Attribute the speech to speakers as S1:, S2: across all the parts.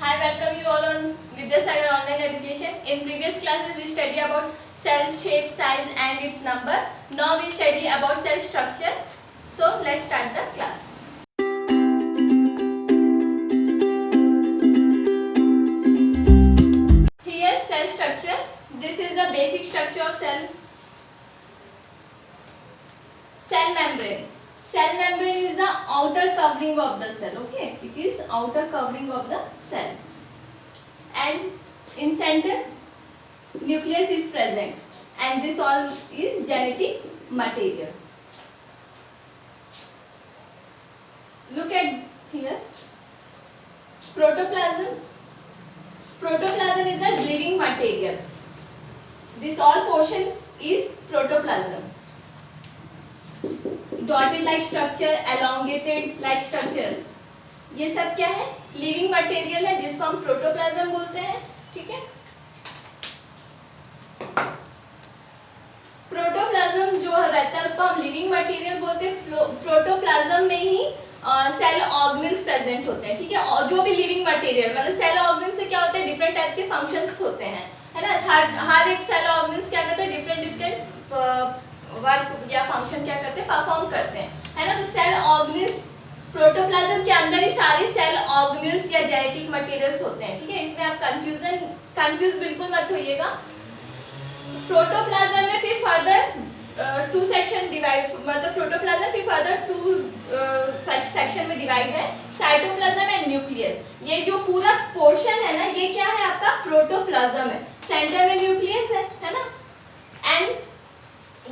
S1: Hi, welcome you all on Vidyasagar Online Education. In previous classes we study about cell shape, size and its number. Now we study about cell structure. So let's start the class. Here cell structure. This is the basic structure of cell. Cell membrane. Cell membrane is the outer covering of the cell. Okay, it is outer covering of the cell. And in center, nucleus is present. And this all is genetic material. Look at here. Protoplasm. Protoplasm is the living material. This all portion is protoplasm. Dotted like structure, elongated like structure, ये सब क्या है? Living material है जिसको हम protoplasm बोलते हैं. ठीक है. प्रोटोप्लाज्म जो रहता है उसको हम लिविंग मटेरियल बोलते हैं. प्रोटोप्लाज्म में ही सेल ऑर्गेनेल्स प्रेजेंट होते हैं. ठीक है. और जो भी लिविंग मटेरियल मतलब सेल ऑर्गेनेल्स से क्या होते हैं, डिफरेंट टाइप्स के फंक्शंस होते हैं, है ना. हर एक सेल ऑर्गेनेल्स क्या करते हैं, डिफरेंट वर्क या फंक्शन क्या करते हैं, परफॉर्म करते हैं, है ना. तो सेल ऑर्गेनेल्स प्रोटोप्लाज्म के अंदर ही सारे सेल ऑर्गेनेल्स या जेनेटिक मटेरियल्स होते हैं. ठीक है. इसमें आप कंफ्यूज बिल्कुल मत होइएगा. प्रोटोप्लाज्म में फिर फर्दर टू सेक्शन डिवाइड, मतलब प्रोटोप्लाज्म फिर फर्दर टू सेक्शन में डिवाइड है, साइटोप्लाज्म एंड न्यूक्लियस. ये जो पूरा पोर्शन है ना, ये क्या है आपका, प्रोटोप्लाज्म है. सेंटर में न्यूक्लियस है ना. एंड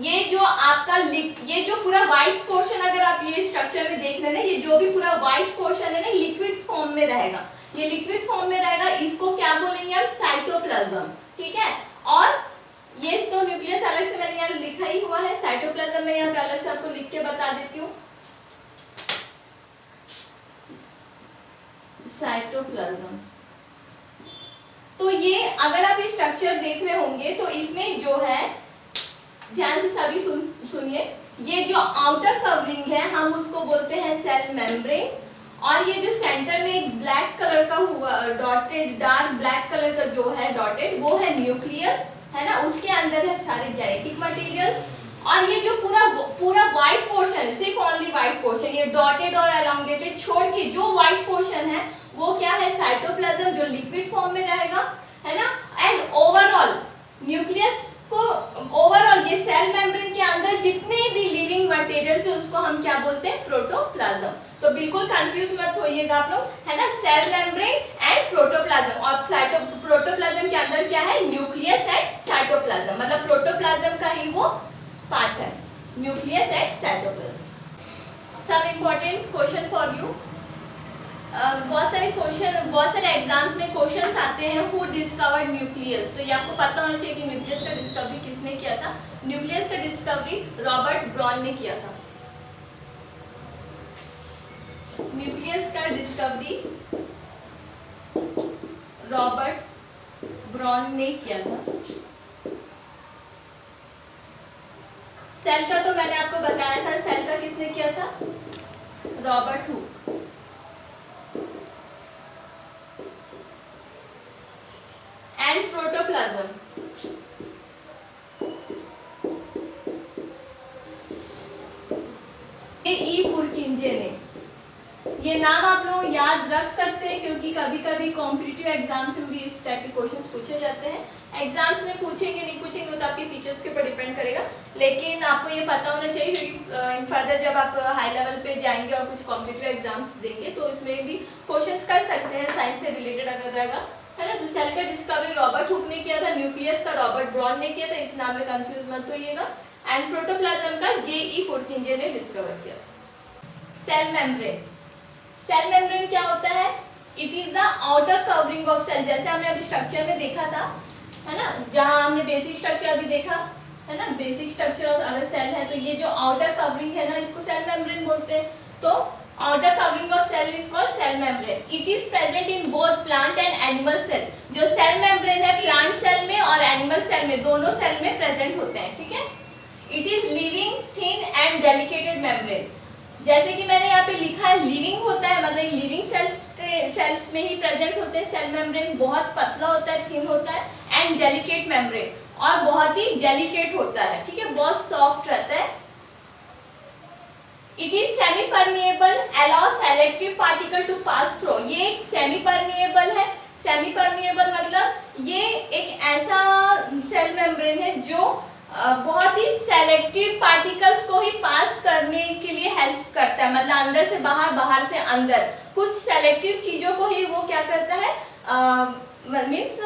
S1: ये जो आपका ये जो पूरा व्हाइट पोर्शन, अगर आप ये स्ट्रक्चर में देख रहे हैं, ये जो भी पूरा व्हाइट पोर्शन है ना, लिक्विड फॉर्म में रहेगा. ये लिक्विड फॉर्म में रहेगा, इसको क्या बोलेंगे हम, साइटोप्लाज्म. ठीक है. और ये तो न्यूक्लियस अलग से मैंने यहाँ लिखा ही हुआ है. साइटोप्लाज्म में यहाँ पे अलग से आपको लिख के बता देती हूँ. साइटोप्लाज्म. तो ये अगर आप ये स्ट्रक्चर देख रहे होंगे तो इसमें जो है, ध्यान से सभी सुनिए, ये जो आउटर कवरिंग है हम उसको बोलते हैं सेल मेम्ब्रेन. और ये जो सेंटर में एक ब्लैक कलर का हुआ डॉटेड, डार्क ब्लैक कलर का जो है डॉटेड, वो है न्यूक्लियस, है ना. उसके अंदर है सारे जेनेटिक मटेरियल्स. और ये जो पूरा व्हाइट पोर्शन है, सिर्फ ओनली व्हाइट पोर्शन, ये डॉटेड और एलोंगेटेड छोड़ के जो व्हाइट पोर्शन है वो क्या है, साइटोप्लाज्म, जो लिक्विड फॉर्म में रहेगा, है ना. एंड ओवरऑल न्यूक्लियस को, ओवरऑल ये सेल मेम्ब्रेन के अंदर जितने भी लिविंग मटेरियल्स है उसको हम क्या बोलते हैं, प्रोटोप्लाज्म. तो बिल्कुल कंफ्यूज मत होइएगा आप लोग, है ना. Cell membrane and protoplasm. और प्रोटोप्लाज्म के अंदर क्या है, न्यूक्लियस एंड साइटोप्लाज्म, मतलब प्रोटोप्लाज्म का ही वो पार्ट है, nucleus and cytoplasm. Some important question for you. बहुत सारे एग्जाम्स में क्वेश्चंस आते हैं, हु डिस्कवर्ड न्यूक्लियस. तो ये आपको पता होना चाहिए कि न्यूक्लियस का डिस्कवरी किसने किया था. न्यूक्लियस का डिस्कवरी रॉबर्ट ब्राउन ने किया था. न्यूक्लियस का डिस्कवरी रॉबर्ट ब्राउन ने किया था. सेल का तो मैंने आपको बताया था, सेल का किसने किया था, रॉबर्ट हुक. एंड प्रोटोप्लाज्म, ई पुरकिंजे ने. ये नाम आप लोग याद रख सकते हैं क्योंकि कभी कभी कॉम्पिटिटिव एग्जाम्स में भी इस टाइप के क्वेश्चंस पूछे जाते हैं. एग्जाम्स में पूछेंगे नहीं पूछेंगे तो आपके टीचर्स के ऊपर डिपेंड करेगा, लेकिन आपको ये पता होना चाहिए क्योंकि फर्दर जब आप हाई लेवल पे जाएंगे और कुछ कॉम्पिटिटिव एग्जाम्स देंगे तो इसमें भी क्वेश्चंस कर सकते हैं साइंस से रिलेटेड अगर रहेगा, है ना. तो सेल का डिस्कवरी रॉबर्ट हुक ने किया था, न्यूक्लियस का रॉबर्ट ब्राउन ने किया था, इस नाम में कंफ्यूज मत होइएगा. एंड प्रोटोप्लाज्म का जे.ई. पुरकिंजे ने डिस्कवर किया था. Cell membrane. सेल मेम्ब्रेन क्या होता है, it is the outer covering of cell. जैसे हमने अभी स्ट्रक्चर में देखा था, है ना, जहां हमने बेसिक स्ट्रक्चर अभी देखा, है ना, बेसिक स्ट्रक्चर ऑफ अगर सेल है तो ये जो आउटर कवरिंग है ना, इसको सेल मेम्ब्रेन बोलते हैं. तो outer covering of cell is called cell membrane. It is present in both plant and animal cell. जो cell membrane है plant cell में और animal cell में, दोनों cell में present होते हैं. ठीक है. It is living, thin and delicated membrane. जैसे कि मैंने यहाँ पे लिखा है लिविंग होता है, मतलब लिविंग सेल्स सेल्स में ही प्रेजेंट होते हैं। सेल मेम्ब्रेन बहुत पतला होता है, थिन होता है, एंड डेलिकेट मेम्ब्रेन, और बहुत ही डेलिकेट होता है, ठीक है, बहुत सॉफ्ट रहता है। It is semi permeable, allow selective particle to pass through. ये सेमी परमिएबल है। सेमी परमिएबल मतलब ये एक ऐसा सेल मेम्ब्रेन है जो बहुत ही सेलेक्टिव पार्टिकल्स को ही पास करने के लिए हेल्प करता है, मतलब अंदर से बाहर, बाहर से अंदर, कुछ सेलेक्टिव चीजों को ही वो क्या करता है, मीन्स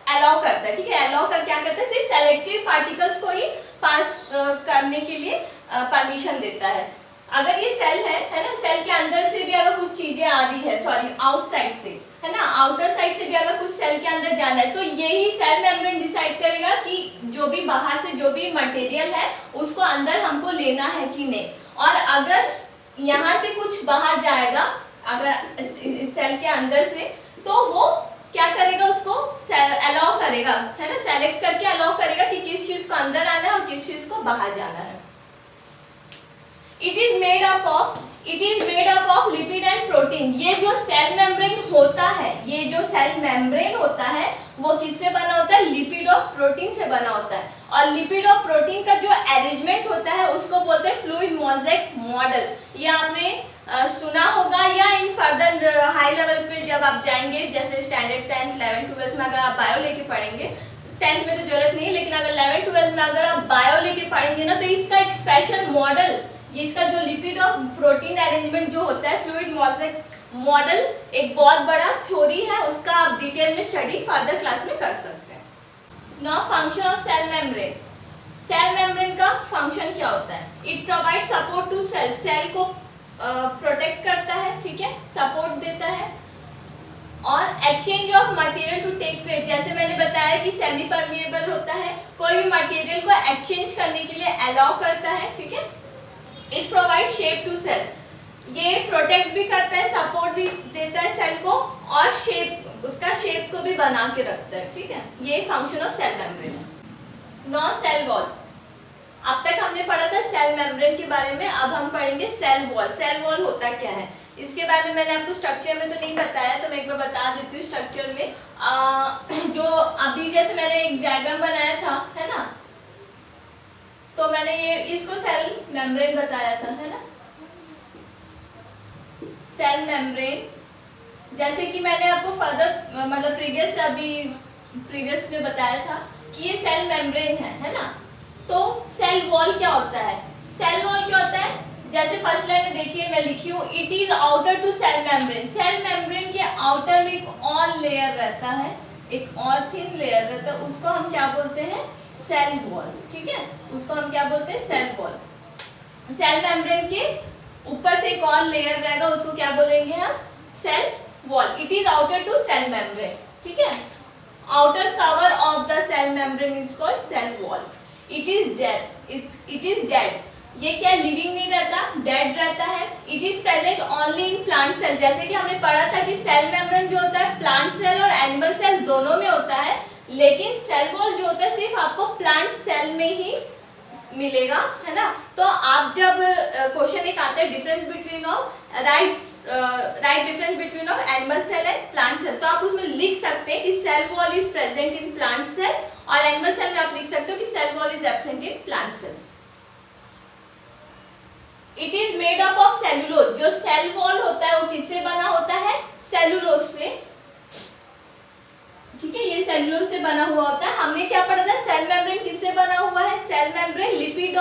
S1: अलाउ करता है, ठीक है। अलाउ कर क्या करता है, सिर्फ सेलेक्टिव पार्टिकल्स को ही पास करने के लिए परमिशन देता है। अगर ये सेल है ना, सेल के अंदर से भी अगर कुछ चीजें आ रही है, सॉरी आउटसाइड से, है ना, आउटर साइड से भी अगर कुछ सेल के अंदर जाना है, तो यही सेल मेम्ब्रेन डिसाइड करेगा कि जो भी बाहर से जो भी मटेरियल है उसको अंदर हमको लेना है कि नहीं। और अगर यहाँ से कुछ बाहर जाएगा अगर सेल के अंदर से, तो वो क्या करेगा, उसको अलाउ करेगा, है ना, सेलेक्ट करके अलाउ करेगा कि किस चीज को अंदर आना है और किस चीज को बाहर जाना है। It is made up of lipid and protein. ये जो सेल मेम्ब्रेन होता है, ये जो सेल मेम्ब्रेन होता है वो किससे बना होता है, लिपिड और प्रोटीन से बना होता है। और लिपिड और प्रोटीन का जो अरेंजमेंट होता है उसको बोलते हैं फ्लूइड मोज़ेक मॉडल। ये आपने सुना होगा, या इन फर्दर हाई लेवल पे जब आप जाएंगे, जैसे स्टैंडर्ड 10th 11th 12th में अगर आप बायो लेके पढ़ेंगे, 10th में तो जरूरत नहीं है, लेकिन अगर 11th 12th में अगर आप बायो लेके पढ़ेंगे ना, तो इसका एक स्पेशल मॉडल, ये इसका जो लिपिड और प्रोटीन अरेंजमेंट जो होता है, फ्लूइड मोज़ेक मॉडल, एक बहुत बड़ा थ्योरी है, उसका आप डिटेल में स्टडी फर्दर क्लास में कर सकते हैं। Now function of cell membrane. Cell membrane का फंक्शन क्या होता है, it provide support to cell, cell को प्रोटेक्ट करता है, ठीक है, सपोर्ट देता है, और exchange of material to take place. जैसे मैंने बताया कि सेमी परमिएबल होता है, कोई भी मटेरियल को एक्सचेंज करने के लिए अलाउ करता है, ठीक है। It provide shape to cell, ये प्रोटेक्ट भी करता है, सपोर्ट भी देता है सेल को, और शेप, उसका शेप को भी बना के रखता है, ठीक है। ये फंक्शन ऑफ सेल मेम्ब्रेन है। नौ सेल वॉल। अब तक हमने पढ़ा था सेल मेम्ब्रेन के बारे में, अब हम पढ़ेंगे सेल वॉल। सेल वॉल होता क्या है, इसके बारे में मैंने आपको स्ट्रक्चर में तो नहीं बताया, तो मैं एक बार बता देती हूँ स्ट्रक्चर में। जो अभी जैसे मैंने एक डायग्राम बनाया था, है ना, तो मैंने ये इसको सेल मेम्ब्रेन बताया था, है ना, सेल मेम्ब्रेन। जैसे कि मैंने आपको फर्दर मतलब प्रीवियस में बताया था कि ये सेल मेम्ब्रेन है ना। तो सेल वॉल क्या होता है, सेल वॉल क्या होता है, जैसे फर्स्ट लाइन में देखिए मैं लिखी हूँ, it is outer to cell membrane. Cell membrane के आउटर में एक और लेयर रहता है, एक और थिन लेयर रहता है, उसको हम क्या बोलते हैं, सेल वॉल, ठीक है, उसको हम क्या बोलते हैं, सेल वॉल। सेल मेम्ब्रेन के ऊपर से एक और लेयर रहेगा, उसको क्या बोलेंगे हम, cell wall. It is outer to cell membrane, ठीक है। Outer cover of the cell membrane is called cell wall. It is dead, ये क्या लिविंग नहीं रहता, डेड रहता है। It is present only in plant cell. जैसे कि हमने पढ़ा था कि सेल मेम्ब्रेन जो होता है प्लांट सेल और एनिमल सेल दोनों में होता है, लेकिन सेल वॉल जो होता है सिर्फ आपको प्लांट सेल में ही मिलेगा, है ना। तो आप जब क्वेश्चन एक आता है difference between of right difference between of animal cell and plant cell, तो आप उसमें लिख सकते हैं कि cell wall is present in plant cell, और एनिमल सेल में आप लिख सकते हो कि cell wall is absent in plant cell. It is made up of cellulose. जो सेल वॉल होता है वो किससे बना होता है, सेलुलोज से, ठीक है, ये सेलुलोज से बना हुआ होता है। हमने क्या पढ़ा था, सेल मेम्ब्रेन किससे बना हुआ है, cell membrane lipid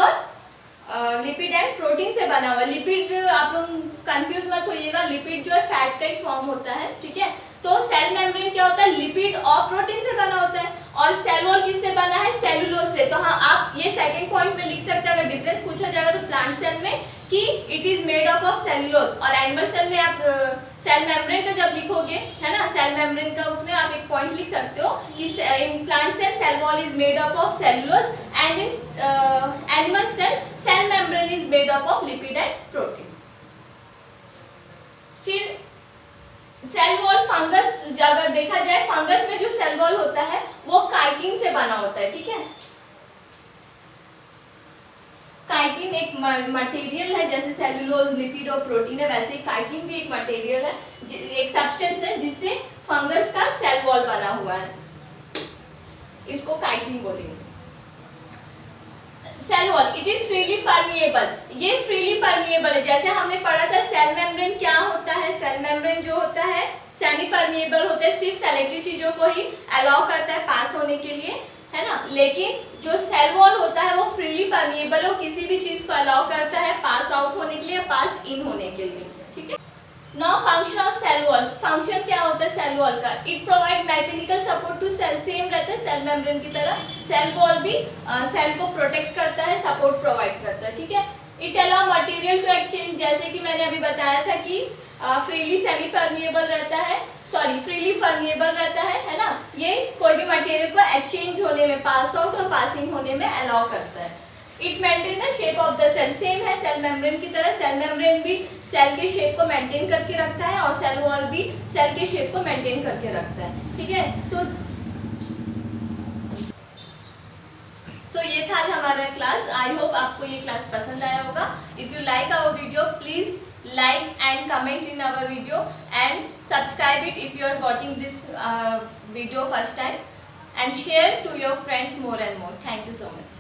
S1: and protein से बना हुआ है। लिपिड आप लोग कंफ्यूज मत होइएगा, लिपिड जो है फैट का ही फॉर्म होता है, ठीक है। तो सेल मेम्ब्रेन क्या होता है, लिपिड और प्रोटीन से बना होता है, और सेल वॉल किससे बना है, सेलुलोज से। तो हाँ, आप ये सेकंड पॉइंट में लिख सकते हैं, अगर डिफरेंस पूछा जाएगा तो प्लांट सेल में कि it is made up of cellulose, और एनिमल सेल में आप सेल मेम्ब्रेन का जब लिखोगे, है ना, सेल मेम्ब्रेन का उसमें आप एक पॉइंट लिख सकते हो कि in plant cell wall is made up of cellulose, and in animal cell membrane is made up of lipid and protein. फिर सेल वॉल फंगस, अगर देखा जाए फंगस में जो सेल वॉल होता है वो काइटिन से बना होता है, ठीक है। काइटिन एक मटेरियल है, जैसे सेलुलोज, लिपिड और प्रोटीन है, वैसे काइटिन भी एक मटेरियल है, एक सब्सटेंस है जिससे फंगस का सेल वॉल बना हुआ है, इसको काइटिन बोलेंगे। Cell wall, it is freely permeable, ये फ्रीली परमिएबल है। जैसे हमने पढ़ा था सेल मेम्ब्रेन क्या होता है, सेल मेम्ब्रेन जो होता है सेमी परमिएबल होता है, सिर्फ सेलेक्टिव चीजों को ही अलाउ करता है पास होने के लिए, है ना। लेकिन जो सेल वॉल होता है वो फ्रीली परमिएबल है, वो किसी भी चीज को अलाउ करता है पास आउट होने के लिए, पास इन होने के लिए, ठीक है। Now function of cell wall, function क्या होता है सेल वॉल का, it provide mechanical support to cell, same रहता है सेल मेम्ब्रेन की तरह, सेल वॉल भी सेल को प्रोटेक्ट करता है, सपोर्ट प्रोवाइड करता है, ठीक है। It allow material to exchange, जैसे कि मैंने अभी बताया था कि फ्रीली सेमी परमिएबल रहता है, सॉरी फ्रीली परमिएबल रहता है ना, ये कोई भी मटेरियल को एक्सचेंज होने में, पास आउट और पासिंग होने में अलाउ करता है। It maintain the shape of the cell, same है सेल मेम्ब्रेन की तरह, सेल मेम्ब्रेन भी सेल के शेप को मेंटेन करके रखता है और सेल वॉल भी सेल के शेप को मेंटेन करके रखता है, ठीक है। सो ये था आज हमारा क्लास। आई होप आपको ये क्लास पसंद आया होगा। If you like our video please like and comment in our video and subscribe it if you are watching this video first time, and share to your friends more and more. Thank you so much.